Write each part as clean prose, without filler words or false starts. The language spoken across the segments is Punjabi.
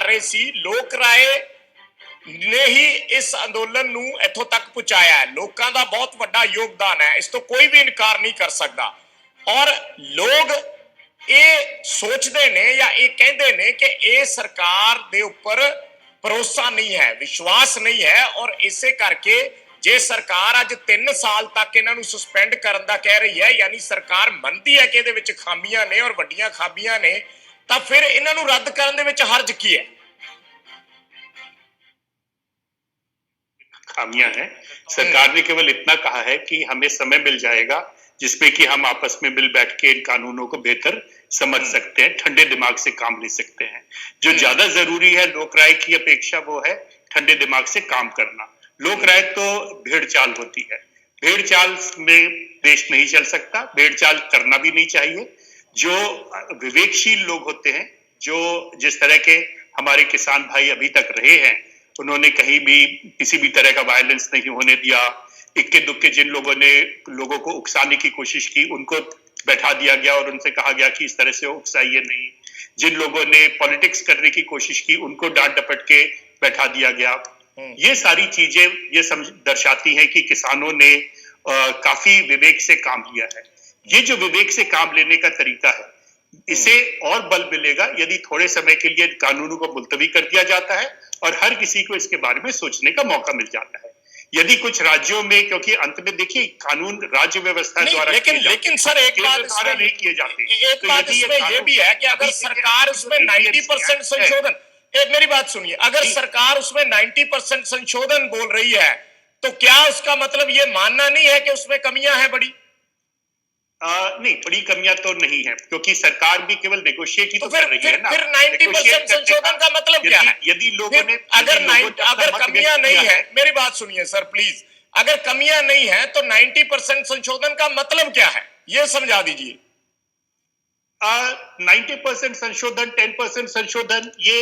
ਰਹੇ ਸੀ। ਲੋਕ ਰਾਏ ਨੇ ਹੀ ਇਸ ਅੰਦੋਲਨ ਨੂੰ ਇੱਥੋਂ ਤੱਕ ਪਹੁੰਚਾਇਆ ਹੈ। ਲੋਕਾਂ ਦਾ ਬਹੁਤ ਵੱਡਾ ਯੋਗਦਾਨ ਹੈ, ਇਸ ਤੋਂ ਕੋਈ ਵੀ ਇਨਕਾਰ ਨਹੀਂ ਕਰ ਸਕਦਾ। ਔਰ ਲੋਕ ਇਹ ਸੋਚਦੇ ਨੇ ਜਾਂ ਇਹ ਕਹਿੰਦੇ ਨੇ ਕਿ ਇਹ ਸਰਕਾਰ ਦੇ ਉੱਪਰ ਭਰੋਸਾ ਨਹੀਂ ਹੈ, ਵਿਸ਼ਵਾਸ ਨਹੀਂ ਹੈ। ਔਰ ਇਸੇ ਕਰਕੇ ਜੇ ਸਰਕਾਰ ਅੱਜ 3 ਸਾਲ ਤੱਕ ਇਹਨਾਂ ਨੂੰ ਸਸਪੈਂਡ ਕਰਨ ਦਾ ਕਹਿ ਰਹੀ ਹੈ, ਯਾਨੀ ਸਰਕਾਰ ਮੰਨਦੀ ਹੈ ਕਿ ਇਹਦੇ ਵਿੱਚ ਖਾਮੀਆਂ ਨੇ ਔਰ ਵੱਡੀਆਂ ਖਾਮੀਆਂ ਨੇ, ਤਾਂ ਫਿਰ ਇਹਨਾਂ ਨੂੰ ਰੱਦ ਕਰਨ ਦੇ ਵਿੱਚ ਹਰਜ ਕੀ ਹੈ? खामियां हैं। सरकार ने केवल इतना कहा है कि हमें समय मिल जाएगा जिसमें कि हम आपस में मिल बैठ के इन कानूनों को बेहतर समझ सकते हैं, ठंडे दिमाग से काम ले सकते हैं। जो ज्यादा जरूरी है लोक राय की अपेक्षा वो है ठंडे दिमाग से काम करना। लोक राय तो भेड़ चाल होती है, भेड़ चाल में देश नहीं चल सकता, भेड़ चाल करना भी नहीं चाहिए। जो विवेकशील लोग होते हैं, जो जिस तरह के हमारे किसान भाई अभी तक रहे हैं, उन्होंने कहीं भी किसी भी तरह का वायलेंस नहीं होने दिया। इक्के दुक्के जिन लोगों ने लोगों को उकसाने की कोशिश की उनको बैठा दिया गया और उनसे कहा गया कि इस तरह से उकसाइए नहीं। जिन लोगों ने पॉलिटिक्स करने की कोशिश की उनको डांट डपट के बैठा दिया गया। ये सारी चीजें ये दर्शाती हैं कि किसानों ने काफी विवेक से काम लिया है। ये जो विवेक से काम लेने का तरीका है, इसे और बल मिलेगा यदि थोड़े समय के लिए कानूनों को मुलतवी कर दिया जाता है और हर किसी को इसके बारे में सोचने का मौका मिल जाता है। यदि कुछ राज्यों में, क्योंकि अंत में देखिए कानून राज्य व्यवस्था द्वारा लेकिन सर एक बात द्वारा नहीं किए जाते। एक बात इसमें ये भी है कि अगर सरकार उसमें 90% संशोधन, मेरी बात सुनिए, अगर सरकार उसमें 90% संशोधन बोल रही है तो क्या उसका मतलब ये मानना नहीं है कि उसमें कमियां हैं बड़ी? नहीं, बड़ी कमियां तो नहीं है, क्योंकि सरकार भी केवल नेगोशिएट ही तो कर रही है ना। फिर 90% संशोधन का मतलब क्या है? यदि लोगों ने अगर कमियां नहीं है, मेरी बात सुनिए सर प्लीज, अगर कमियां नहीं है तो 90% संशोधन का मतलब क्या है, ये समझा दीजिए। 90% संशोधन, 10% संशोधन, ये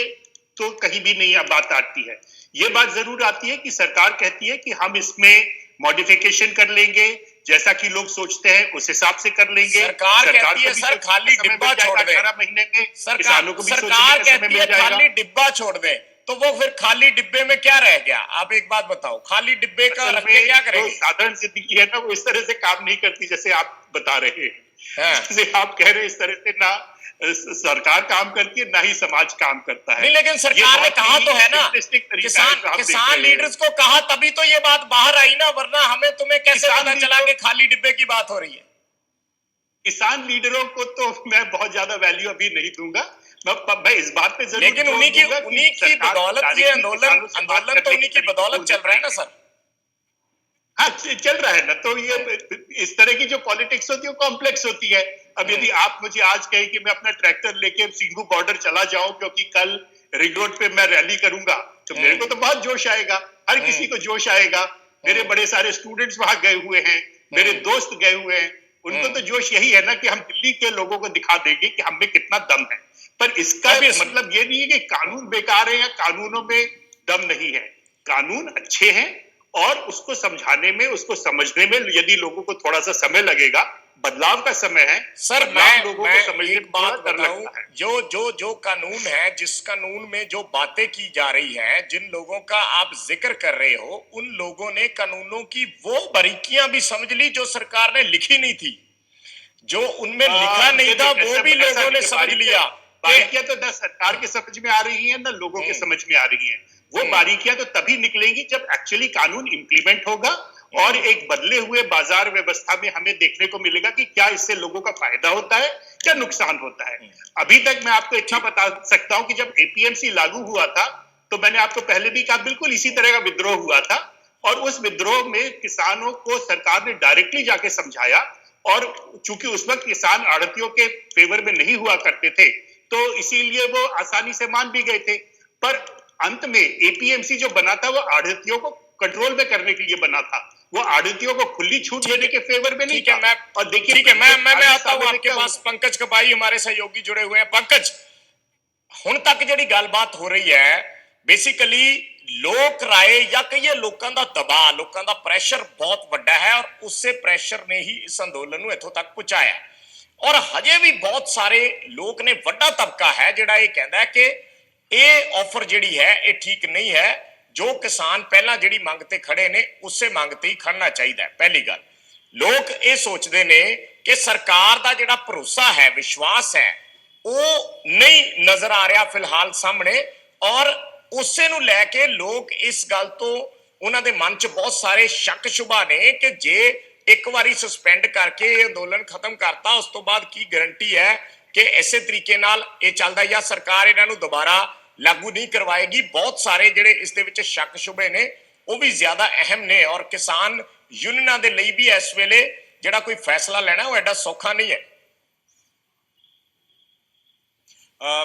तो कहीं भी नहीं बात आती है। ये बात जरूर आती है कि सरकार कहती है कि हम इसमें मॉडिफिकेशन कर लेंगे, जैसा कि लोग सोचते हैं उस हिसाब से कर लेंगे। सरकार कहती है सर खाली डिब्बा छोड़ दें, 18 महीने में किसानों को भी सरकार कहती है खाली डिब्बा छोड़ दें, तो वो फिर खाली डिब्बे में क्या रह गया? आप एक बात बताओ, खाली डिब्बे का रख के क्या करेंगे? साधारण जिंदगी है ना, वो इस तरह से काम नहीं करती जैसे आप बता रहे हैं। जैसे आप कह रहे हैं इस तरह से ना सरकार काम करती है ना ही समाज काम करता है। नहीं, लेकिन सरकार ने कहा तो है ना, किसान लीडर्स को कहा तभी तो ये बात बाहर आई ना, वरना हमें तुम्हें कैसे पता चला कि खाली डिब्बे की बात हो रही है? किसान लीडरों को तो मैं बहुत ज्यादा वैल्यू अभी नहीं दूंगा, मैं इस बात पे जरूर, लेकिन उन्हीं की बदौलत ये आंदोलन तो उन्हीं की बदौलत चल रहा है ना सर। हाँ, चल रहा है ना। तो ये इस तरह की जो पॉलिटिक्स होती है वो कॉम्प्लेक्स होती है। अब यदि आप मुझे आज कहें कि मैं अपना ट्रैक्टर लेके सिंघू बॉर्डर चला जाऊं क्योंकि कल रिंग रोड पे मैं रैली करूंगा, तो मेरे को तो बहुत जोश आएगा, हर किसी को जोश आएगा। मेरे बड़े सारे स्टूडेंट्स वहां गए हुए हैं, मेरे दोस्त गए हुए हैं, उनको तो जोश यही है ना कि हम दिल्ली के लोगों को दिखा देंगे कि हम में कितना दम है। पर इसका मतलब ये नहीं है कि कानून बेकार है या कानूनों में दम नहीं है। कानून अच्छे हैं और उसको समझाने में, उसको समझने में यदि लोगों को थोड़ा सा समय लगेगा, बदलाव का समय है सर। मैं लोगों को समझने एक बात बताऊं, जो कानून है, जिस कानून में जो बातें की जा रही हैं, जिन लोगों का आप जिक्र कर रहे हो, उन लोगों ने कानूनों की वो बारीकियां भी समझ ली जो सरकार ने लिखी नहीं थी। जो उनमें लिखा नहीं था वो भी लोगों ने समझ लिया। बारीकियां तो न सरकार के समझ में आ रही है, न लोगों के समझ में आ रही है। वो बारीकियां तो तभी निकलेंगी जब एक्चुअली कानून इंप्लीमेंट होगा और एक बदले हुए बाजार व्यवस्था में हमें देखने को मिलेगा कि क्या इससे लोगों का फायदा होता है, क्या नुकसान होता है। अभी तक मैं आपको इतना बता सकता हूं कि जब एपीएमसी लागू हुआ था तो मैंने आपको पहले भी कहा, बिल्कुल इसी तरह का विद्रोह हुआ था और उस विद्रोह में किसानों को सरकार ने डायरेक्टली जाके समझाया। और चूंकि उस वक्त किसान आढ़तियों के फेवर में नहीं हुआ करते थे तो इसीलिए वो आसानी से मान भी गए थे। पर अंत में एपीएमसी जो बना था वो आढ़तियों को कंट्रोल में करने के लिए बना था, वो आढ़तियों को खुली छूट देने के फेवर में नहीं था। और देखिए मैं आता हूं आपके पास, पंकज कपाई हमारे सहयोगी जुड़े हुए हैं। पंकज, हुण तक जिहड़ी गलबात हो रही है, बेसिकली लोक राय या कहिए लोगों का दबाव, लोगों का प्रेशर बहुत वड्डा है और उससे प्रेशर ने ही इस अंदोलन नूं इत्थों तक पहुंचाया। और हजे भी बहुत सारे लोग ने, वड्डा तबका है जिहड़ा ये कहता है कि ਇਹ ਆਫਰ ਜਿਹੜੀ ਹੈ ਇਹ ਠੀਕ ਨਹੀਂ ਹੈ। ਜੋ ਕਿਸਾਨ ਪਹਿਲਾਂ ਜਿਹੜੀ ਮੰਗ ਤੇ ਖੜੇ ਨੇ ਉਸੇ ਮੰਗ ਤੇ ਹੀ ਖੜਨਾ ਚਾਹੀਦਾ ਹੈ। ਪਹਿਲੀ ਗੱਲ, ਲੋਕ ਇਹ ਸੋਚਦੇ ਨੇ ਕਿ ਸਰਕਾਰ ਦਾ ਜਿਹੜਾ ਭਰੋਸਾ ਹੈ, ਵਿਸ਼ਵਾਸ ਹੈ, ਉਹ ਨਹੀਂ ਨਜ਼ਰ ਆ ਰਿਹਾ ਫਿਲਹਾਲ ਸਾਹਮਣੇ, ਔਰ ਉਸੇ ਨੂੰ ਲੈ ਕੇ ਲੋਕ ਇਸ ਗੱਲ ਤੋਂ ਉਹਨਾਂ ਦੇ ਮਨ 'ਚ ਬਹੁਤ ਸਾਰੇ ਸ਼ੱਕ ਸ਼ੁਬਾ ਨੇ ਕਿ ਜੇ ਇੱਕ ਵਾਰੀ ਸਸਪੈਂਡ ਕਰਕੇ ਇਹ ਅੰਦੋਲਨ ਖਤਮ ਕਰਤਾ, ਉਸ ਤੋਂ ਬਾਅਦ ਕੀ ਗਰੰਟੀ ਹੈ ਕਿ ਇਸੇ ਤਰੀਕੇ ਨਾਲ ਇਹ ਚੱਲਦਾ ਜਾਂ ਸਰਕਾਰ ਇਹਨਾਂ ਨੂੰ ਦੁਬਾਰਾ ਲਾਗੂ ਨਹੀਂ ਕਰਵਾਏਗੀ। ਬਹੁਤ ਸਾਰੇ ਜਿਹੜੇ ਇਸ ਦੇ ਵਿੱਚ ਸ਼ੱਕ ਸ਼ੁਬੇ ਨੇ ਉਹ ਵੀ ਜ਼ਿਆਦਾ ਅਹਿਮ ਨੇ, ਔਰ ਕਿਸਾਨ ਯੂਨੀਅਨਾਂ ਦੇ ਲਈ ਵੀ ਇਸ ਵੇਲੇ ਜਿਹੜਾ ਕੋਈ ਫੈਸਲਾ ਲੈਣਾ ਉਹ ਐਡਾ ਸੌਖਾ ਨਹੀਂ ਹੈ।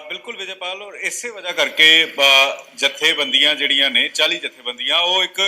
ਬਿਲਕੁਲ ਵਿਜੇਪਾਲ, ਔਰ ਇਸੇ ਵਜ੍ਹਾ ਕਰਕੇ ਜਥੇਬੰਦੀਆਂ ਜਿਹੜੀਆਂ ਨੇ 40 ਜਥੇਬੰਦੀਆਂ ਉਹ ਇੱਕ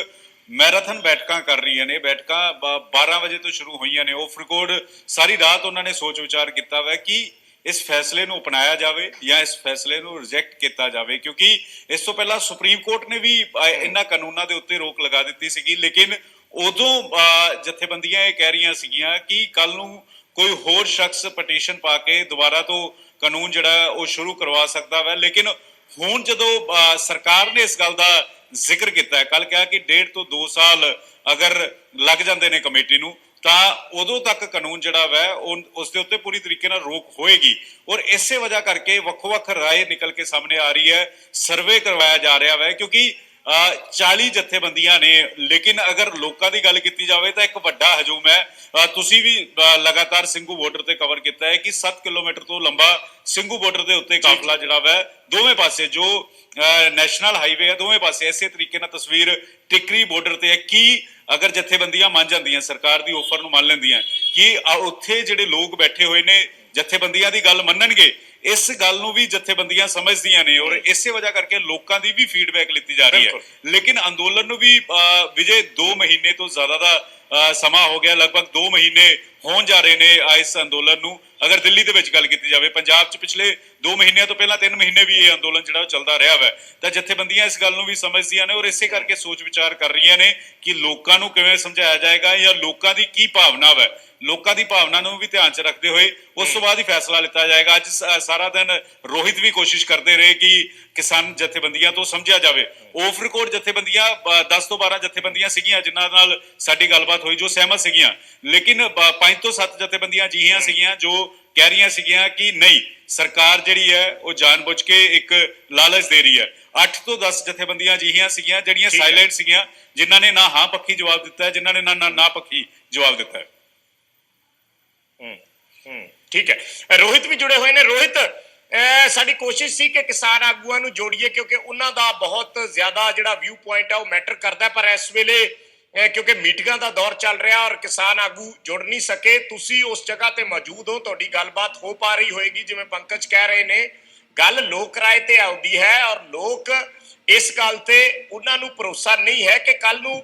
ਮੈਰਾਥਨ ਬੈਠਕਾਂ ਕਰ ਰਹੀਆਂ ਨੇ। ਬੈਠਕਾਂ 12 ਵਜੇ ਤੋਂ ਸ਼ੁਰੂ ਹੋਈਆਂ ਨੇ। ਉਹ ਫਰੀਦਕੋਟ ਸਾਰੀ ਰਾਤ ਉਹਨਾਂ ਨੇ ਸੋਚ ਵਿਚਾਰ ਕੀਤਾ ਵਾ ਕਿ ਇਸ ਫੈਸਲੇ ਨੂੰ ਅਪਣਾਇਆ ਜਾਵੇ ਜਾਂ ਇਸ ਫੈਸਲੇ ਨੂੰ ਰਿਜੈਕਟ ਕੀਤਾ ਜਾਵੇ, ਕਿਉਂਕਿ ਇਸ ਤੋਂ ਪਹਿਲਾਂ ਸੁਪਰੀਮ ਕੋਰਟ ਨੇ ਵੀ ਇਹਨਾਂ ਕਾਨੂੰਨਾਂ ਦੇ ਉੱਤੇ ਰੋਕ ਲਗਾ ਦਿੱਤੀ ਸੀਗੀ। ਲੇਕਿਨ ਉਦੋਂ ਜਥੇਬੰਦੀਆਂ ਇਹ ਕਹਿ ਰਹੀਆਂ ਸੀਗੀਆਂ ਕਿ ਕੱਲ ਨੂੰ ਕੋਈ ਹੋਰ ਸ਼ਖਸ ਪਟੀਸ਼ਨ ਪਾ ਕੇ ਦੁਬਾਰਾ ਤੋਂ ਕਾਨੂੰਨ ਜਿਹੜਾ ਉਹ ਸ਼ੁਰੂ ਕਰਵਾ ਸਕਦਾ ਵਾ। ਲੇਕਿਨ ਹੁਣ ਜਦੋਂ ਸਰਕਾਰ ਨੇ ਇਸ ਗੱਲ ਦਾ ਜ਼ਿਕਰ ਕੀਤਾ ਹੈ, ਕੱਲ ਕਿਹਾ ਕਿ 1.5 ਤੋਂ 2 ਸਾਲ ਅਗਰ ਲੱਗ ਜਾਂਦੇ ਨੇ ਕਮੇਟੀ ਨੂੰ ਤਾਂ ਉਦੋਂ ਤੱਕ ਕਾਨੂੰਨ ਜਿਹੜਾ ਵੈ ਉਹ ਉਸ ਦੇ ਉੱਤੇ ਪੂਰੀ ਤਰੀਕੇ ਨਾਲ ਰੋਕ ਹੋਏਗੀ। ਔਰ ਇਸੇ ਵਜ੍ਹਾ ਕਰਕੇ ਵੱਖ-ਵੱਖ ਰਾਏ ਨਿਕਲ ਕੇ ਸਾਹਮਣੇ ਆ ਰਹੀ ਹੈ। ਸਰਵੇ ਕਰਵਾਇਆ ਜਾ ਰਿਹਾ ਵੈ ਕਿਉਂਕਿ 40 ਜਥੇਬੰਦੀਆਂ ਨੇ, ਲੇਕਿਨ ਅਗਰ ਲੋਕਾਂ ਦੀ ਗੱਲ ਕੀਤੀ ਜਾਵੇ ਤਾਂ ਇੱਕ ਵੱਡਾ ਹਜੂਮ ਹੈ। ਤੁਸੀਂ ਵੀ ਲਗਾਤਾਰ ਸਿੰਘੂ ਬਾਰਡਰ ਤੇ ਕਵਰ ਕੀਤਾ ਹੈ ਕਿ 7 ਕਿਲੋਮੀਟਰ ਤੋਂ ਲੰਬਾ ਸਿੰਘੂ ਬਾਰਡਰ ਦੇ ਉੱਤੇ ਕਾਫਲਾ ਜਿਹੜਾ ਵੈ ਦੋਵੇਂ ਪਾਸੇ ਜੋ ਨੈਸ਼ਨਲ ਹਾਈਵੇ ਹੈ ਦੋਵੇਂ ਪਾਸੇ ਇਸੇ ਤਰੀਕੇ ਨਾਲ ਤਸਵੀਰ ਟਿਕਰੀ ਬਾਰਡਰ ਤੇ ਹੈ। ਕੀ ਅਗਰ ਜਥੇਬੰਦੀਆਂ ਮੰਨ ਜਾਂਦੀਆਂ, ਸਰਕਾਰ ਦੀ ਆਫਰ ਨੂੰ ਮੰਨ ਲੈਂਦੀਆਂ ਕਿ ਉੱਥੇ ਜਿਹੜੇ ਲੋਕ ਬੈਠੇ ਹੋਏ ਨੇ ਜਥੇਬੰਦੀਆਂ ਦੀ ਗੱਲ ਮੰਨਣਗੇ? ਇਸ ਗੱਲ ਨੂੰ ਵੀ ਜਥੇਬੰਦੀਆਂ ਸਮਝਦੀਆਂ ਨੇ ਔਰ ਇਸੇ ਵਜ੍ਹਾ ਕਰਕੇ ਲੋਕਾਂ ਦੀ ਵੀ ਫੀਡਬੈਕ ਲਿੱਤੀ ਜਾ ਰਹੀ ਹੈ। ਲੇਕਿਨ ਅੰਦੋਲਨ ਨੂੰ ਵੀ ਵਿਜੇ 2 ਮਹੀਨੇ ਤੋਂ ਜ਼ਿਆਦਾ ਦਾ ਸਮਾਂ ਹੋ ਗਿਆ, ਲਗਭਗ 2 ਮਹੀਨੇ ਹੋਣ ਜਾ ਰਹੇ ਨੇ ਇਸ ਅੰਦੋਲਨ ਨੂੰ। ਅਗਰ ਦਿੱਲੀ ਦੇ ਵਿੱਚ ਗੱਲ ਕੀਤੀ ਜਾਵੇ, ਪੰਜਾਬ 'ਚ ਪਿਛਲੇ 2 ਮਹੀਨਿਆਂ ਤੋਂ ਪਹਿਲਾਂ 3 ਮਹੀਨੇ ਵੀ ਇਹ ਅੰਦੋਲਨ ਜਿਹੜਾ ਚੱਲਦਾ ਰਿਹਾ ਵਾ, ਤਾਂ ਜਥੇਬੰਦੀਆਂ ਇਸ ਗੱਲ ਨੂੰ ਵੀ ਸਮਝਦੀਆਂ ਨੇ ਔਰ ਇਸੇ ਕਰਕੇ ਸੋਚ ਵਿਚਾਰ ਕਰ ਰਹੀਆਂ ਨੇ ਕਿ ਲੋਕਾਂ ਨੂੰ ਕਿਵੇਂ ਸਮਝਾਇਆ ਜਾਏਗਾ ਜਾਂ ਲੋਕਾਂ ਦੀ ਕੀ ਭਾਵਨਾ ਵਾ। ਲੋਕਾਂ ਦੀ ਭਾਵਨਾ ਨੂੰ ਵੀ ਧਿਆਨ 'ਚ ਰੱਖਦੇ ਹੋਏ ਉਸ ਤੋਂ ਬਾਅਦ ਹੀ ਫੈਸਲਾ ਲਿੱਤਾ ਜਾਏਗਾ। ਅੱਜ ਸਾਰਾ ਦਿਨ ਰੋਹਿਤ ਵੀ ਕੋਸ਼ਿਸ਼ ਕਰਦੇ ਰਹੇ ਕਿ ਕਿਸਾਨ ਜਥੇਬੰਦੀਆਂ ਤੋਂ ਸਮਝਿਆ ਜਾਵੇ। ਫਰੀਦਕੋਟ ਜਥੇਬੰਦੀਆਂ 10 ਤੋਂ 12 ਜਥੇਬੰਦੀਆਂ ਸੀਗੀਆਂ ਜਿਨ੍ਹਾਂ ਨਾਲ ਸਾਡੀ ਗੱਲਬਾਤ ਹੋਈ ਜੋ ਸਹਿਮਤ ਸੀਗੀਆਂ, ਲੇਕਿਨ 5 ਤੋਂ 7 ਜਥੇਬੰਦੀਆਂ ਅਜਿਹੀਆਂ ਸੀਗੀਆਂ ਜੋ ਕਹਿ ਰਹੀਆਂ ਸੀਗੀਆਂ ਕਿ ਨਹੀਂ, ਸਰਕਾਰ ਜਿਹੜੀ ਹੈ ਉਹ ਜਾਣਬੁੱਝ ਕੇ ਇੱਕ ਲਾਲਚ ਦੇ ਰਹੀ ਹੈ। 8 ਤੋਂ 10 ਜਥੇਬੰਦੀਆਂ ਅਜਿਹੀਆਂ ਸੀਗੀਆਂ ਜਿਹੜੀਆਂ ਸਾਇਲੈਂਟ ਸੀਗੀਆਂ, ਜਿਨ੍ਹਾਂ ਨੇ ਨਾ ਹਾਂ ਪੱਖੀ ਜਵਾਬ ਦਿੱਤਾ ਹੈ, ਜਿਨ੍ਹਾਂ ਨੇ ਨਾ ਪੱਖੀ ਜਵਾਬ ਦਿੱਤਾ ਹੈ। ਠੀਕ ਹੈ, ਰੋਹਿਤ ਵੀ ਜੁੜੇ ਹੋਏ ਨੇ। ਰੋਹਿਤ, ਸਾਡੀ ਕੋਸ਼ਿਸ਼ ਸੀ ਕਿ ਕਿਸਾਨ ਆਗੂਆਂ ਨੂੰ ਜੋੜੀਏ ਕਿਉਂਕਿ ਉਹਨਾਂ ਦਾ ਬਹੁਤ ਜ਼ਿਆਦਾ ਜਿਹੜਾ ਵਿਊ ਪੁਆਇੰਟ ਹੈ ਉਹ ਮੈਟਰ ਕਰਦਾ, ਪਰ ਇਸ ਵੇਲੇ ਕਿਉਂਕਿ ਮੀਟਿੰਗਾਂ ਦਾ ਦੌਰ ਚੱਲ ਰਿਹਾ ਔਰ ਕਿਸਾਨ ਆਗੂ ਜੁੜ ਨਹੀਂ ਸਕੇ। ਤੁਸੀਂ ਉਸ ਜਗ੍ਹਾ ਤੇ ਮੌਜੂਦ ਹੋ, ਤੁਹਾਡੀ ਗੱਲਬਾਤ ਹੋ ਪਾ ਰਹੀ ਹੋਏਗੀ। ਜਿਵੇਂ ਪੰਕਜ ਕਹਿ ਰਹੇ ਨੇ, ਗੱਲ ਲੋਕ ਰਾਏ ਤੇ ਆਉਂਦੀ ਹੈ ਔਰ ਲੋਕ ਇਸ ਗੱਲ ਤੇ ਉਹਨਾਂ ਨੂੰ ਭਰੋਸਾ ਨਹੀਂ ਹੈ ਕਿ ਕੱਲ ਨੂੰ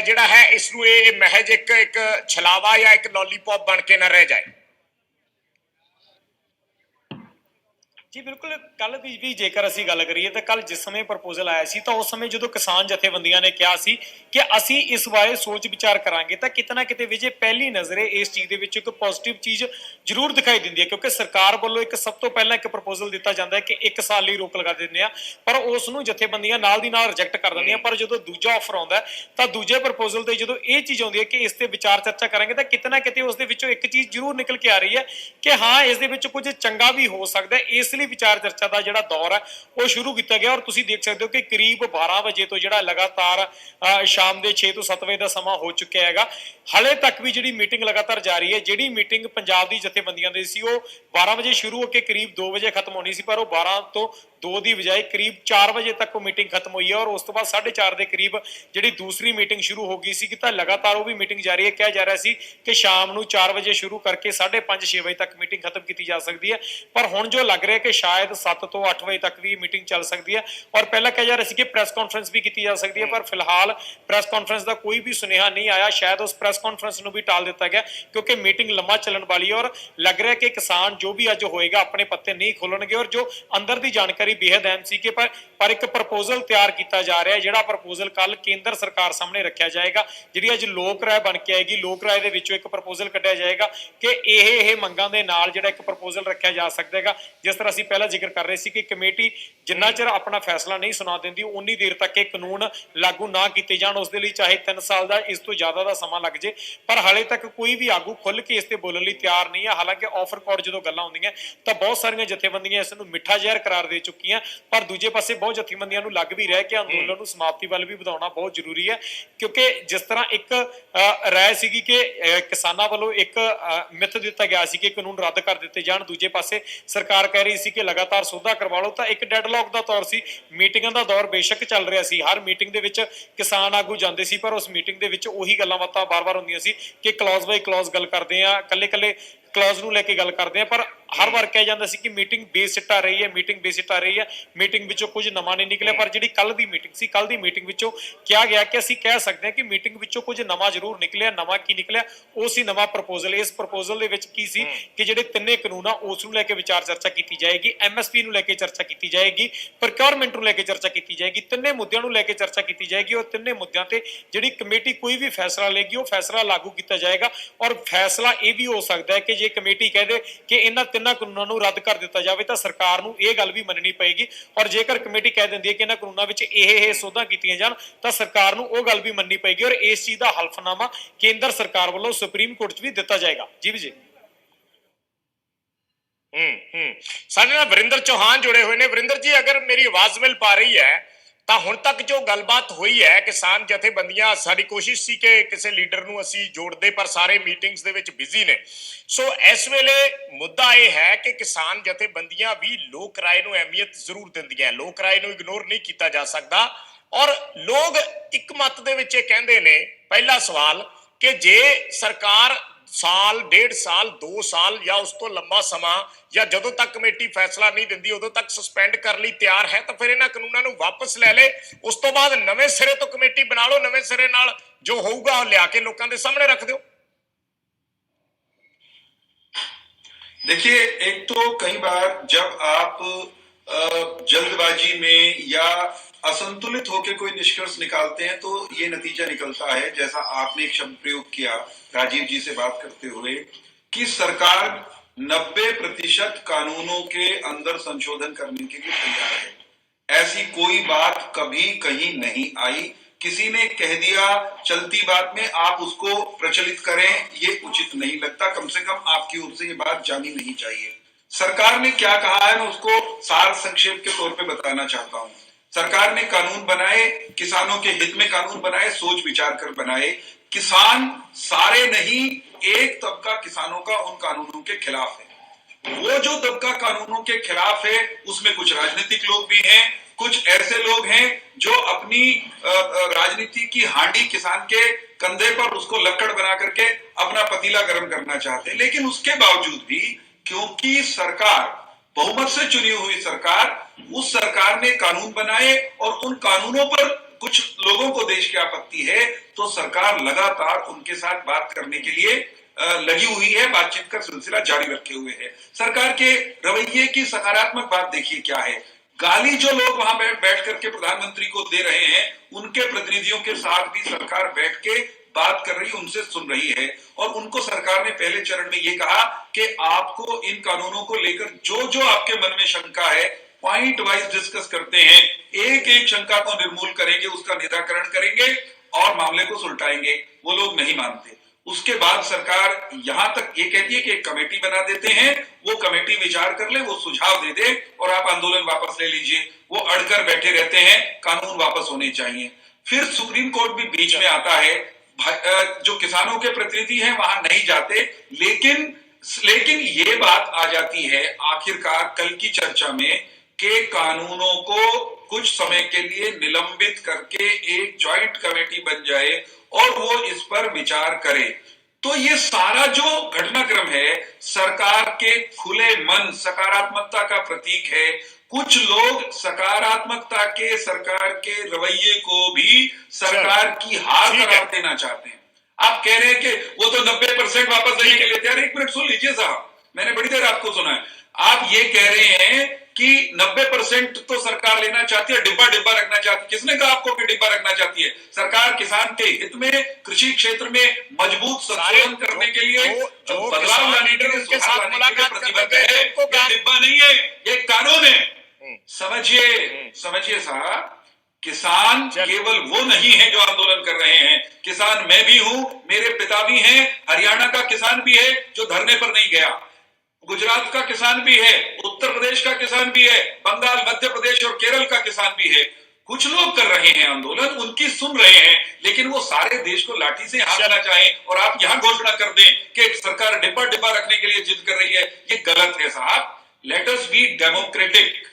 ਜਿਹੜਾ ਹੈ ਇਸ ਨੂੰ ਇਹ ਮਹਿਜ ਇੱਕ ਛਲਾਵਾ ਜਾਂ ਇੱਕ ਲੋਲੀਪੌਪ ਬਣ ਕੇ ਨਾ ਰਹਿ ਜਾਏ। ਜੀ ਬਿਲਕੁਲ, ਕੱਲ ਦੀ ਵੀ ਜੇਕਰ ਅਸੀਂ ਗੱਲ ਕਰੀਏ ਤਾਂ ਕੱਲ ਜਿਸ ਸਮੇਂ ਪ੍ਰਪੋਜ਼ਲ ਆਇਆ ਸੀ ਤਾਂ ਉਸ ਸਮੇਂ ਜਦੋਂ ਕਿਸਾਨ ਜਥੇਬੰਦੀਆਂ ਨੇ ਕਿਹਾ ਸੀ ਕਿ ਅਸੀਂ ਇਸ ਬਾਰੇ ਸੋਚ ਵਿਚਾਰ ਕਰਾਂਗੇ, ਤਾਂ ਕਿਤੇ ਨਾ ਕਿਤੇ ਵਿਜੇ ਪਹਿਲੀ ਨਜ਼ਰੇ ਇਸ ਚੀਜ਼ ਦੇ ਵਿੱਚ ਇੱਕ ਪੋਜ਼ਿਟਿਵ ਚੀਜ਼ ਜ਼ਰੂਰ ਦਿਖਾਈ ਦਿੰਦੀ ਹੈ, ਕਿਉਂਕਿ ਸਰਕਾਰ ਵੱਲੋਂ ਇੱਕ ਸਭ ਤੋਂ ਪਹਿਲਾਂ ਇੱਕ ਪ੍ਰਪੋਜ਼ਲ ਦਿੱਤਾ ਜਾਂਦਾ ਹੈ ਕਿ 1 ਸਾਲ ਲਈ ਰੋਕ ਲਗਾ ਦਿੰਦੇ ਆ, ਪਰ ਉਸ ਨੂੰ ਜਥੇਬੰਦੀਆਂ ਨਾਲ ਦੀ ਨਾਲ ਰਿਜੈਕਟ ਕਰ ਦਿੰਦੀਆਂ। ਪਰ ਜਦੋਂ ਦੂਜਾ ਆਫਰ ਆਉਂਦਾ ਤਾਂ ਦੂਜੇ ਪ੍ਰਪੋਜ਼ਲ ਤੇ ਜਦੋਂ ਇਹ ਚੀਜ਼ ਆਉਂਦੀ ਹੈ ਕਿ ਇਸ ਤੇ ਵਿਚਾਰ ਚਰਚਾ ਕਰਾਂਗੇ, ਤਾਂ ਕਿਤੇ ਨਾ ਕਿਤੇ ਉਸ ਦੇ ਵਿੱਚੋਂ ਇੱਕ ਚੀਜ਼ ਜ਼ਰੂਰ ਨਿਕਲ ਕੇ ਆ ਰਹੀ ਹੈ ਕਿ ਹਾਂ ਇਸ ਦੇ ਵਿੱਚ ਕੁਝ ਚੰਗਾ ਵੀ ਹੋ ਸਕਦਾ ਹੈ। ਇਸ ਲਈ ਵਿਚਾਰ ਚਰਚਾ ਦਾ ਜਿਹੜਾ ਦੌਰ ਹੈ ਉਹ ਸ਼ੁਰੂ ਕੀਤਾ ਗਿਆ ਔਰ ਤੁਸੀਂ ਦੇਖ ਸਕਦੇ ਹੋ ਕਿ ਕਰੀਬ 12 ਵਜੇ ਤੋਂ ਜਿਹੜਾ ਲਗਾਤਾਰ ਸ਼ਾਮ ਦੇ 6 ਤੋਂ 7 ਵਜੇ ਦਾ ਸਮਾਂ ਹੋ ਚੁੱਕਿਆ ਹੈਗਾ। ਹਾਲੇ ਤੱਕ ਵੀ ਜਿਹੜੀ ਮੀਟਿੰਗ ਲਗਾਤਾਰ ਜਾਰੀ ਹੈ। ਜਿਹੜੀ ਮੀਟਿੰਗ ਪੰਜਾਬ ਦੀ ਜਥੇਬੰਦੀਆਂ ਦੀ ਸੀ ਉਹ 12 ਵਜੇ ਸ਼ੁਰੂ ਹੋ ਕੇ ਕਰੀਬ 2 ਵਜੇ ਖਤਮ ਹੋਣੀ ਸੀ, ਪਰ ਉਹ 12 ਤੋਂ 2 ਦੀ ਬਜਾਏ ਕਰੀਬ 4 ਵਜੇ ਤੱਕ ਉਹ ਮੀਟਿੰਗ ਖਤਮ ਹੋਈ ਹੈ ਔਰ ਉਸ ਤੋਂ ਬਾਅਦ 4:30 ਦੇ ਕਰੀਬ ਜਿਹੜੀ ਦੂਸਰੀ ਮੀਟਿੰਗ ਸ਼ੁਰੂ ਹੋ ਗਈ ਸੀ। ਤਾਂ ਲਗਾਤਾਰ ਉਹ ਵੀ ਮੀਟਿੰਗ ਜਾਰੀ ਹੈ। ਕਿਹਾ ਜਾ ਰਿਹਾ ਸੀ ਕਿ ਸ਼ਾਮ ਨੂੰ 4 ਵਜੇ ਸ਼ੁਰੂ ਕਰਕੇ 5:30-6 ਵਜੇ ਤੱਕ ਮੀਟਿੰਗ ਖਤਮ ਕੀਤੀ ਜਾ ਸਕਦੀ ਹੈ, ਪਰ ਹੁਣ ਜੋ ਲੱਗ ਰਿਹਾ ਕਿ ਸ਼ਾਇਦ 7 ਤੋਂ 8 ਵਜੇ ਤੱਕ ਵੀ ਮੀਟਿੰਗ ਚੱਲ ਸਕਦੀ ਹੈ। ਔਰ ਪਹਿਲਾਂ ਕਿਹਾ ਜਾ ਰਿਹਾ ਸੀ ਕਿ ਪ੍ਰੈਸ ਕਾਨਫਰੰਸ ਵੀ ਕੀਤੀ ਜਾ ਸਕਦੀ ਹੈ, ਪਰ ਫਿਲਹਾਲ ਪ੍ਰੈਸ ਕਾਨਫਰੰਸ ਦਾ ਕੋਈ ਵੀ ਸੁਨੇਹਾ ਨਹੀਂ ਆਇਆ। ਸ਼ਾਇਦ ਉਸ ਪ੍ਰੈਸ ਕਾਨਫਰੰਸ ਨੂੰ ਵੀ ਟਾਲ ਦਿੱਤਾ ਗਿਆ ਕਿਉਂਕਿ ਮੀਟਿੰਗ ਲੰਮਾ ਚੱਲਣ ਵਾਲੀ ਹੈ ਔਰ ਲੱਗ ਰਿਹਾ ਕਿ ਕਿਸਾਨ ਜੋ ਵੀ ਅੱਜ ਹੋਏਗਾ ਆਪਣੇ ਪੱਤੇ ਨਹੀਂ ਖੋਲਣਗੇ। ਔਰ ਜੋ ਅੰਦਰ ਦੀ ਜਾਣਕਾਰੀ ਬੇहद ਅਹਿਮ ਸੀ ਕਿ ਪਰ ਇੱਕ ਪ੍ਰਪੋਜ਼ਲ ਤਿਆਰ ਕੀਤਾ ਜਾ ਰਿਹਾ ਹੈ, ਜਿਹੜਾ ਪ੍ਰਪੋਜ਼ਲ ਕੱਲ ਕੇਂਦਰ ਸਰਕਾਰ ਸਾਹਮਣੇ ਰੱਖਿਆ ਜਾਏਗਾ। ਜਿਹੜੀ ਅੱਜ ਲੋਕ ਰਾਏ ਬਣ ਕੇ ਆਏਗੀ, ਲੋਕ ਰਾਏ ਦੇ ਵਿੱਚੋਂ ਇੱਕ ਪ੍ਰਪੋਜ਼ਲ ਕੱਢਿਆ ਜਾਏਗਾ ਕਿ ਇਹ ਮੰਗਾਂ ਦੇ ਨਾਲ ਜਿਹੜਾ ਇੱਕ ਪ੍ਰਪੋਜ਼ਲ ਰੱਖਿਆ ਜਾ ਸਕਦਾ ਹੈਗਾ। ਜਿਸ ਤਰ੍ਹਾਂ ਅਸੀਂ ਪਹਿਲਾਂ ਜ਼ਿਕਰ ਕਰ ਰਹੇ ਸੀ ਕਿ ਕਮੇਟੀ ਜਿੰਨਾ ਚਿਰ ਆਪਣਾ ਫੈਸਲਾ ਨਹੀਂ ਸੁਣਾ ਦਿੰਦੀ ਉਨੀ ਦੇਰ ਤੱਕ ਇਹ ਕਾਨੂੰਨ ਲਾਗੂ ਨਾ ਕੀਤੇ ਜਾਣ, ਉਸ ਦੇ ਲਈ ਚਾਹੇ 3 ਸਾਲ ਦਾ ਇਸ ਤੋਂ ਜ਼ਿਆਦਾ ਦਾ ਸਮਾਂ ਲੱਗ ਜੇ। ਪਰ ਹਾਲੇ ਤੱਕ ਕੋਈ ਵੀ ਆਗੂ ਖੁੱਲ ਕੇ ਇਸ ਤੇ ਬੋਲਣ ਲਈ ਤਿਆਰ ਨਹੀਂ ਹੈ। ਹਾਲਾਂਕਿ ਆਫ ਰਿਕਾਰਡ ਜਦੋਂ ਗੱਲਾਂ ਹੁੰਦੀਆਂ ਤਾਂ ਬਹੁਤ ਸਾਰੀਆਂ ਜਥੇਬੰਦੀਆਂ ਇਸ ਨੂੰ ਮਿੱਠਾ ਜ਼ਹਿਰ ਕਰਾਰ ਦੇ ਚੁੱਕੀਆਂ, ਪਰ ਦੂਜੇ ਪਾਸੇ ਬਹੁਤ ਜਥੇਬੰਦੀਆਂ ਨੂੰ ਲੱਗ ਵੀ ਰਿਹਾ ਕਿ ਅੰਦੋਲਨ ਨੂੰ ਸਮਾਪਤੀ ਵੱਲ ਵੀ ਵਧਾਉਣਾ ਬਹੁਤ ਜ਼ਰੂਰੀ ਹੈ, ਕਿਉਂਕਿ ਜਿਸ ਤਰ੍ਹਾਂ ਇੱਕ ਰਾਏ ਸੀਗੀ ਕਿ ਕਿਸਾਨਾਂ ਵੱਲੋਂ ਇੱਕ ਮਿੱਥ ਦਿੱਤਾ ਗਿਆ ਸੀ ਕਿ ਕਾਨੂੰਨ ਰੱਦ ਕਰ ਦਿੱਤੇ ਜਾਣ, ਦੂਜੇ ਪਾਸੇ ਸਰਕਾਰ ਕਹਿ ਰਹੀ ਸੀ ਕਿ ਲਗਾਤਾਰ ਸੋਧਾ ਕਰਵਾ ਲਓ, ਤਾਂ ਇੱਕ ਡੈਡਲੌਕ ਦਾ ਦੌਰ ਸੀ। ਮੀਟਿੰਗਾਂ ਦਾ ਦੌਰ ਬੇਸ਼ੱਕ ਚੱਲ ਰਿਹਾ ਸੀ, ਹਰ ਮੀਟਿੰਗ ਦੇ ਵਿੱਚ ਕਿਸਾਨ ਆਗੂ ਜਾਂਦੇ ਸੀ, ਪਰ ਉਸ ਮੀਟਿੰਗ ਦੇ ਵਿੱਚ ਉਹੀ ਗੱਲਾਂ ਬਾਤਾਂ ਬਾਰ-ਬਾਰ ਹੁੰਦੀਆਂ ਸੀ ਕਿ ਕਲੌਜ਼ ਬਾਈ ਕਲੌਜ਼ ਗੱਲ ਕਰਦੇ ਆ, ਕੱਲੇ-ਕੱਲੇ ਕਲੌਜ਼ ਨੂੰ ਲੈ ਕੇ ਗੱਲ ਕਰਦੇ ਆ, ਪਰ ਹਰ ਵਾਰ ਕਿਹਾ ਜਾਂਦਾ ਸੀ ਕਿ ਮੀਟਿੰਗ ਬੇਸਿੱਟਾ ਰਹੀ ਹੈ, ਮੀਟਿੰਗ ਬੇਸਿੱਟਾ ਰਹੀ ਹੈ, ਮੀਟਿੰਗ ਵਿੱਚੋਂ ਕੁਝ ਨਵਾਂ ਨਹੀਂ ਨਿਕਲਿਆ। ਪਰ ਜਿਹੜੀ ਕੱਲ ਦੀ ਮੀਟਿੰਗ ਸੀ, ਕੱਲ ਦੀ ਮੀਟਿੰਗ ਵਿੱਚੋਂ ਕਿਹਾ ਗਿਆ ਕਿ ਅਸੀਂ ਕਹਿ ਸਕਦੇ ਹਾਂ ਕਿ ਮੀਟਿੰਗ ਵਿੱਚੋਂ ਕੁਝ ਨਵਾਂ ਜ਼ਰੂਰ ਨਿਕਲਿਆ। ਨਵਾਂ ਕੀ ਨਿਕਲਿਆ? ਉਹ ਸੀ ਨਵਾਂ ਪ੍ਰਪੋਜ਼ਲ। ਇਸ ਪ੍ਰਪੋਜ਼ਲ ਦੇ ਵਿੱਚ ਕੀ ਸੀ ਕਿ ਜਿਹੜੇ ਤਿੰਨੇ ਕਾਨੂੰਨ ਆ ਉਸ ਨੂੰ ਲੈ ਕੇ ਵਿਚਾਰ ਚਰਚਾ ਕੀਤੀ ਜਾਏਗੀ, MSP ਨੂੰ ਲੈ ਕੇ ਚਰਚਾ ਕੀਤੀ ਜਾਏਗੀ, ਪ੍ਰੋਕਿਉਰਮੈਂਟ ਨੂੰ ਲੈ ਕੇ ਚਰਚਾ ਕੀਤੀ ਜਾਏਗੀ, ਤਿੰਨੇ ਮੁੱਦਿਆਂ ਨੂੰ ਲੈ ਕੇ ਚਰਚਾ ਕੀਤੀ ਜਾਏਗੀ ਔਰ ਤਿੰਨੇ ਮੁੱਦਿਆਂ ਤੇ ਜਿਹੜੀ ਕਮੇਟੀ ਕੋਈ ਵੀ ਫੈਸਲਾ ਲਏਗੀ ਉਹ ਫੈਸਲਾ ਲਾਗੂ ਕੀਤਾ ਜਾਏਗਾ। ਔਰ ਫੈਸਲਾ ਇਹ ਵੀ ਹੋ ਸਕਦਾ ਹੈ ਕਿ ਜੇ ਕਮੇਟੀ ਕਹੇ ਦੇ ਕਿ ਇਹਨਾਂ ਤਿੰਨਾਂ ਕਾਨੂੰਨਾਂ ਨੂੰ ਰੱਦ ਕਰ ਦਿੱਤਾ ਜਾਵੇ ਤਾਂ ਸਰਕਾਰ ਨੂੰ ਇਹ ਗੱਲ ਵੀ ਮੰਨਣੀ ਪਏਗੀ, ਔਰ ਜੇਕਰ ਕਮੇਟੀ ਕਹਿ ਦਿੰਦੀ ਹੈ ਕਿ ਇਹਨਾਂ ਕਾਨੂੰਨਾਂ ਵਿੱਚ ਇਹ ਸੋਧਾਂ ਕੀਤੀਆਂ ਜਾਣ ਤਾਂ ਸਰਕਾਰ ਨੂੰ ਉਹ ਗੱਲ ਵੀ ਮੰਨਣੀ ਪਏਗੀ, ਔਰ ਇਸ ਚੀਜ਼ ਦਾ ਹਲਫਨਾਮਾ ਕੇਂਦਰ ਸਰਕਾਰ ਵੱਲੋਂ ਸੁਪਰੀਮ ਕੋਰਟ 'ਚ ਵੀ ਦਿੱਤਾ ਜਾਏਗਾ। ਜੀ ਵਿਜੇ। ਸਾਡੇ ਨਾਲ ਵਰਿੰਦਰ ਚੌਹਾਨ ਜੁੜੇ ਹੋਏ ਨੇ। ਵਰਿੰਦਰ ਜੀ, ਅਗਰ ਮੇਰੀ ਆਵਾਜ਼ ਮਿਲ ਪਾ ਰਹੀ ਹੈ ਤਾਂ ਹੁਣ ਤੱਕ ਜੋ ਗੱਲਬਾਤ ਹੋਈ ਹੈ ਕਿਸਾਨ ਜਥੇਬੰਦੀਆਂ, ਸਾਡੀ ਕੋਸ਼ਿਸ਼ ਸੀ ਕਿ ਕਿਸੇ ਲੀਡਰ ਨੂੰ ਅਸੀਂ ਜੋੜਦੇ, ਪਰ ਸਾਰੇ ਮੀਟਿੰਗਸ ਦੇ ਵਿੱਚ ਬਿਜ਼ੀ ਨੇ। ਸੋ ਇਸ ਵੇਲੇ ਮੁੱਦਾ ਇਹ ਹੈ ਕਿ ਕਿਸਾਨ ਜਥੇਬੰਦੀਆਂ ਵੀ ਲੋਕ ਰਾਏ ਨੂੰ ਅਹਿਮੀਅਤ ਜ਼ਰੂਰ ਦਿੰਦੀਆਂ, ਲੋਕ ਰਾਏ ਨੂੰ ਇਗਨੋਰ ਨਹੀਂ ਕੀਤਾ ਜਾ ਸਕਦਾ। ਔਰ ਲੋਕ ਇੱਕ ਮਤ ਦੇ ਵਿੱਚ ਇਹ ਕਹਿੰਦੇ ਨੇ, ਪਹਿਲਾ ਸਵਾਲ ਕਿ ਜੇ ਸਰਕਾਰ ਸਾਲ, 1.5 ਸਾਲ, 2 ਸਾਲ ਜਾਂ ਉਸ ਤੋਂ ਲੰਬਾ ਸਮਾਂ ਜਾਂ ਜਦੋਂ ਤੱਕ ਕਮੇਟੀ ਫੈਸਲਾ ਨਹੀਂ ਦਿੰਦੀ ਉਦੋਂ ਤੱਕ ਸਸਪੈਂਡ ਕਰਨ ਲਈ ਤਿਆਰ ਹੈ ਤਾਂ ਫਿਰ ਇਹਨਾਂ ਕਾਨੂੰਨਾਂ ਨੂੰ ਵਾਪਸ ਲੈ ਲੇ, ਉਸ ਤੋਂ ਬਾਅਦ ਨਵੇਂ ਸਿਰੇ ਤੋਂ ਕਮੇਟੀ ਬਣਾ ਲਓ, ਨਵੇਂ ਸਿਰੇ ਨਾਲ ਜੋ ਹੋਊਗਾ ਉਹ ਲਿਆ ਕੇ ਲੋਕਾਂ ਦੇ सामने रख दो। देखिए, एक तो कई बार जब आप जल्दबाजी में या असंतुलित होकर कोई निष्कर्ष निकालते हैं तो ये नतीजा निकलता है, जैसा आपने एक शब्द प्रयोग किया राजीव जी से बात करते हुए, कि सरकार 90% कानूनों के अंदर संशोधन करने के लिए तैयार है। ऐसी कोई बात कभी कहीं नहीं आई। किसी ने कह दिया चलती बात में आप उसको प्रचलित करें, ये उचित नहीं लगता। कम से कम आपकी ओर से ये बात जानी नहीं चाहिए। सरकार ने क्या कहा है मैं उसको सार संक्षेप के तौर पे बताना चाहता हूं। सरकार ने कानून बनाए, किसानों के हित में कानून बनाए, सोच विचार कर बनाए। किसान सारे नहीं, एक तबका किसानों का उन कानूनों के खिलाफ है। वो जो तबका कानूनों के खिलाफ है उसमें कुछ राजनीतिक लोग भी हैं, कुछ ऐसे लोग हैं जो अपनी राजनीति की हांडी किसान के कंधे पर उसको लक्कड़ बना करके अपना पतीला गर्म करना चाहते हैं। लेकिन उसके बावजूद भी क्योंकि सरकार बहुमत से चुनी हुई सरकार, उस सरकार ने कानून बनाए और उन कानूनों पर कुछ लोगों को देश की आपत्ति है तो सरकार लगातार उनके साथ बात करने के लिए लगी हुई है, बातचीत का सिलसिला जारी रखे हुए है। सरकार के रवैये की सकारात्मक बात देखिए क्या है। गाली जो लोग वहां बैठ करके प्रधानमंत्री को दे रहे हैं उनके प्रतिनिधियों के साथ भी सरकार बैठ के बात कर रही, उनसे सुन रही है। और उनको सरकार ने पहले चरण में ये कहा कि आपको इन कानूनों को लेकर जो जो आपके मन में शंका है पॉइंट वाइज डिस्कस करते हैं, एक एक शंका को निर्मूल करेंगे, उसका निराकरण करेंगे और मामले को सुलटाएंगे। वो लोग नहीं मानते। उसके बाद सरकार यहां तक ये कहती है कि एक कमेटी बना देते हैं, वो कमेटी विचार कर ले, वो सुझाव दे दे और आप आंदोलन वापस ले लीजिए। वो अड़कर बैठे रहते हैं, कानून वापस होने चाहिए। फिर सुप्रीम कोर्ट भी बीच में आता है, जो किसानों के प्रतिनिधि हैं वहां नहीं जाते, लेकिन ये बात आ जाती है आखिरकार कल की चर्चा में कि कानूनों को कुछ समय के लिए निलंबित करके एक ज्वाइंट कमेटी बन जाए और वो इस पर विचार करे। तो ये सारा जो घटनाक्रम है सरकार के खुले मन, सकारात्मकता का प्रतीक है। कुछ लोग सकारात्मकता के सरकार के रवैये को भी सरकार की हार करार देना चाहते हैं। आप कह रहे हैं कि वो तो 90% वापस लेने के लिए तैयार। एक मिनट सुन लीजिए साहब, मैंने बड़ी देर आपको सुना है। आप ये कह रहे हैं कि 90% तो सरकार लेना चाहती है, डिब्बा डिब्बा रखना चाहती है। किसने कहा आपको कि डिब्बा रखना चाहती है? सरकार किसान के हित में कृषि क्षेत्र में मजबूत संतुलन करने के लिए बदलाव लाने के लिए, उनके साथ मुलाकात प्रतिबद्ध है। ये डिब्बा नहीं है, ये कानून है। समझिए साहब, किसान केवल वो नहीं है जो आंदोलन कर रहे हैं। किसान मैं भी हूं, मेरे पिता भी हैं, हरियाणा का किसान भी है जो धरने पर नहीं गया, गुजरात का किसान भी है, उत्तर प्रदेश का किसान भी है, बंगाल, मध्य प्रदेश और केरल का किसान भी है। कुछ लोग कर रहे हैं आंदोलन, उनकी सुन रहे हैं, लेकिन वो सारे देश को लाठी से हाँकना चाहें और आप यहां घोषणा कर दें कि सरकार डिब्बा डिब्बा रखने के लिए जिद कर रही है, ये गलत है साहब। लेट अस बी डेमोक्रेटिक,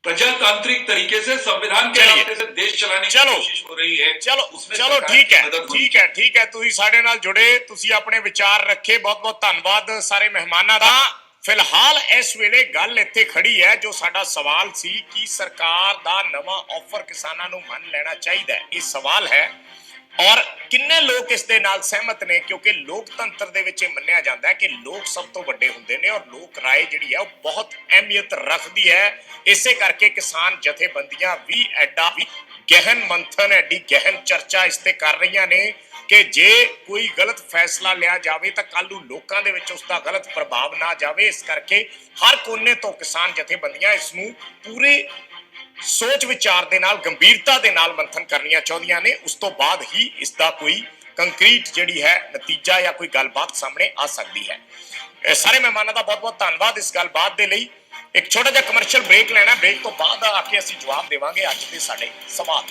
प्रजातांत्रिक तरीके से संविधान के रास्ते से देश चलाने की कोशिश हो रही है। ਚਲੋ ਠੀਕ ਹੈ ਤੁਸੀਂ ਸਾਡੇ ਨਾਲ ਜੁੜੇ, ਤੁਸੀਂ ਆਪਣੇ ਵਿਚਾਰ ਰੱਖੇ, ਬਹੁਤ ਬਹੁਤ ਧੰਨਵਾਦ ਸਾਰੇ ਮਹਿਮਾਨਾਂ ਦਾ। ਫਿਲਹਾਲ ਇਸ ਵੇਲੇ ਗੱਲ ਇੱਥੇ ਖੜੀ ਹੈ, ਜੋ ਸਾਡਾ ਸਵਾਲ ਸੀ ਕਿ ਸਰਕਾਰ ਦਾ ਨਵਾਂ ਆਫਰ ਕਿਸਾਨਾਂ ਨੂੰ ਮੰਨ ਲੈਣਾ ਚਾਹੀਦਾ ਹੈ, ਇਹ ਸਵਾਲ ਹੈ। ਔਰ ਕਿੰਨੇ ਲੋਕ ਇਸ ਦੇ ਨਾਲ ਸਹਿਮਤ ਨੇ, ਕਿਉਂਕਿ ਲੋਕਤੰਤਰ ਦੇ ਵਿੱਚ ਇਹ ਮੰਨਿਆ ਜਾਂਦਾ ਹੈ ਕਿ ਲੋਕ ਸਭ ਤੋਂ ਵੱਡੇ ਹੁੰਦੇ ਨੇ ਔਰ ਲੋਕ ਰਾਏ ਜਿਹੜੀ ਹੈ ਉਹ ਬਹੁਤ ਅਹਿਮੀਅਤ ਰੱਖਦੀ ਹੈ। ਇਸੇ ਕਰਕੇ ਕਿਸਾਨ ਜਥੇਬੰਦੀਆਂ ਵੀ ਐਡਾ ਵੀ ਗਹਿਨ ਮੰਥਨ, ਐਡੀ ਗਹਿਨ ਚਰਚਾ ਇਸ ਤੇ ਕਰ ਰਹੀਆਂ ਨੇ ਕਿ ਜੇ ਕੋਈ ਗਲਤ ਫੈਸਲਾ ਲਿਆ ਜਾਵੇ ਤਾਂ ਕੱਲ੍ਹ ਨੂੰ ਲੋਕਾਂ ਦੇ ਵਿੱਚ ਉਸ ਦਾ ਗਲਤ ਪ੍ਰਭਾਵ ਨਾ ਜਾਵੇ। ਇਸ ਕਰਕੇ ਹਰ ਕੋਨੇ ਤੋਂ ਕਿਸਾਨ ਜਥੇਬੰਦੀਆਂ ਇਸ ਨੂੰ ਪੂਰੇ ਸੋਚ ਵਿਚਾਰ ਦੇ ਨਾਲ, ਗੰਭੀਰਤਾ ਦੇ ਨਾਲ ਮੰਥਨ ਕਰਨੀਆਂ ਚਾਹੁੰਦੀਆਂ ਨੇ। ਉਸ ਤੋਂ ਬਾਅਦ ਹੀ ਇਸ ਦਾ ਕੋਈ ਕੰਕਰੀਟ ਜਿਹੜੀ ਹੈ ਨਤੀਜਾ ਜਾਂ ਕੋਈ ਗੱਲਬਾਤ ਸਾਹਮਣੇ ਆ ਸਕਦੀ ਹੈ। ਸਾਰੇ ਮਹਿਮਾਨਾਂ ਦਾ ਬਹੁਤ ਬਹੁਤ ਧੰਨਵਾਦ ਇਸ ਗੱਲਬਾਤ ਦੇ ਲਈ। ਇੱਕ ਛੋਟਾ ਜਿਹਾ ਕਮਰਸ਼ੀਅਲ ਬ੍ਰੇਕ ਲੈਣਾ, ਬ੍ਰੇਕ ਤੋਂ ਬਾਅਦ ਆ ਕੇ ਅਸੀਂ ਜਵਾਬ ਦੇਵਾਂਗੇ ਅੱਜ ਦੇ ਸਾਡੇ ਸਵਾਲ।